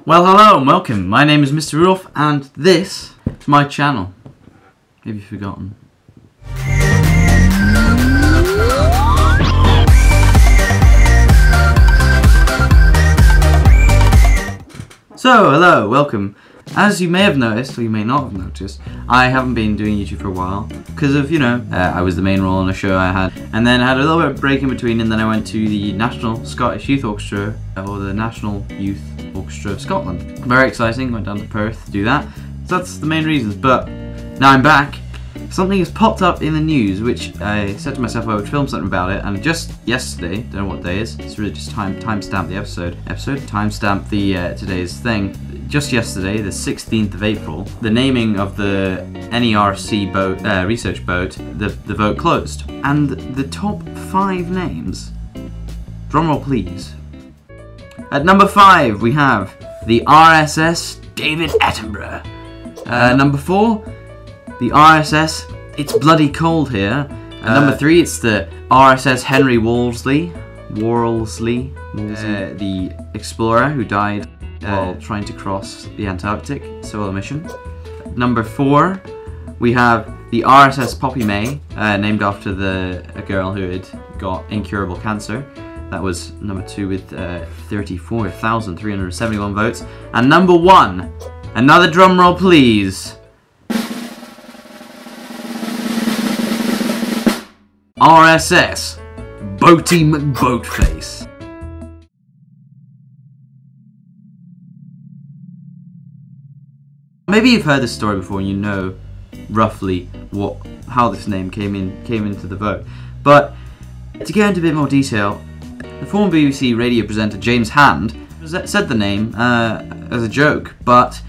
Well, hello and welcome. My name is Mr. Rudolph and this is my channel. Have you forgotten? So, hello, welcome. As you may have noticed, or you may not have noticed, I haven't been doing YouTube for a while because of, I was the main role on a show I had, and then I had a little bit of break in between, and then I went to the National Scottish Youth Orchestra, or the National Youth Orchestra of Scotland. Very exciting, went down to Perth to do that, so that's the main reasons, but now I'm back. Something has popped up in the news, which I said to myself I would film something about it, and just yesterday, don't know what day it is, it's really just timestamp the episode, timestamp the today's thing. Just yesterday, the 16th of April, the naming of the NERC boat, research boat, the vote closed. And the top 5 names, drumroll please. At number 5, we have the RSS David Attenborough. Number 4, the RSS It's Bloody Cold Here. Number 3, it's the RSS Henry Wolseley, the explorer who died while trying to cross the Antarctic solo mission. Number 4, we have the RSS Poppy May, named after a girl who had got incurable cancer. That was number 2 with 34,371 votes. And number 1, another drum roll please. RSS Boaty McBoatface. Maybe you've heard this story before and you know roughly how this name came into the vote. But to go into a bit more detail, the former BBC radio presenter James Hand said the name as a joke, but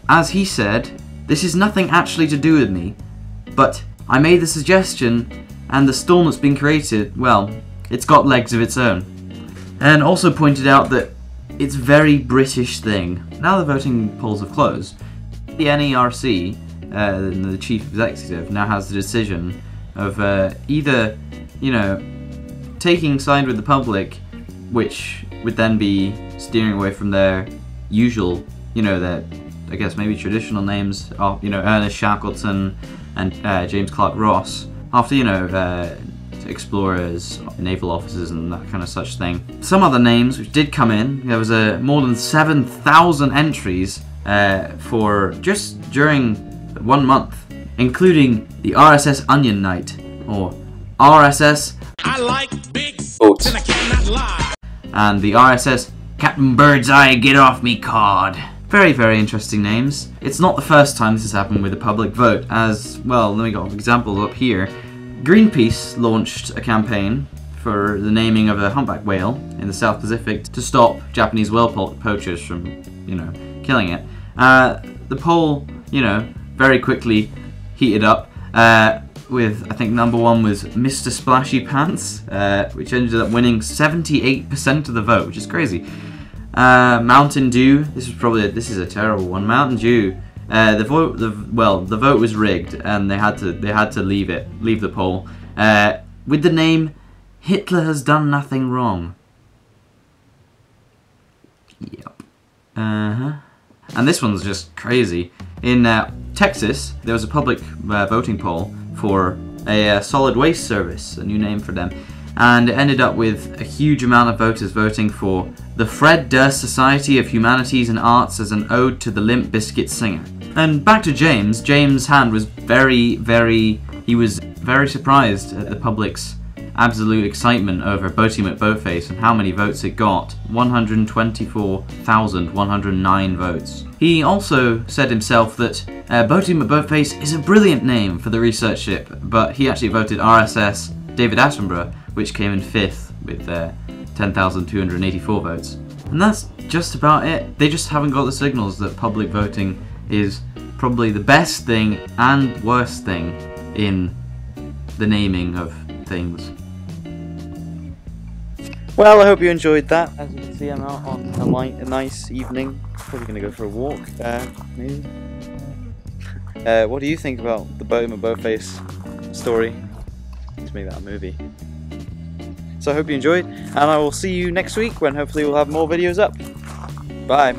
as he said, this is nothing actually to do with me, but I made the suggestion and the storm that's been created, well, it's got legs of its own. And also pointed out that it's a very British thing. Now the voting polls have closed. The NERC, the chief executive, now has the decision of either, taking side with the public, which would then be steering away from their usual, their, I guess, maybe traditional names of, Ernest Shackleton and James Clark Ross, after, explorers, naval officers and that kind of such thing. Some other names which did come in, there was more than 7,000 entries for just during 1 month, including the RSS Onion Knight, or RSS I like big boats and I cannot lie, and the RSS Captain Birdseye Get Off Me Cod. Very, very interesting names. It's not the first time this has happened with a public vote, as well. Let me got examples up here. Greenpeace launched a campaign for the naming of a humpback whale in the South Pacific to stop Japanese whale poachers from, killing it. The poll, very quickly heated up with, I think number 1 was Mr. Splashy Pants, which ended up winning 78% of the vote, which is crazy. Mountain Dew, this is a terrible one. Mountain Dew, the vote was rigged and they had to leave the poll with the name Hitler Has Done Nothing Wrong. Yep. And this one's just crazy. In Texas, there was a public voting poll for a solid waste service, a new name for them, and it ended up with a huge amount of voters voting for the Fred Durst Society of Humanities and Arts as an ode to the Limp Bizkit singer. And back to James Hand was very surprised at the public's absolute excitement over Boaty McBoatface and how many votes it got. 124,109 votes. He also said himself that Boaty McBoatface is a brilliant name for the research ship, but he actually voted RSS David Attenborough, which came in 5th with 10,284 votes. And that's just about it. They just haven't got the signals that public voting is probably the best thing and worst thing in the naming of things. Well, I hope you enjoyed that. As you can see, I'm out on a nice evening. Probably going to go for a walk, maybe. What do you think about the Boaty McBoatface story? Let's make that a movie. So I hope you enjoyed, and I will see you next week when hopefully we'll have more videos up. Bye.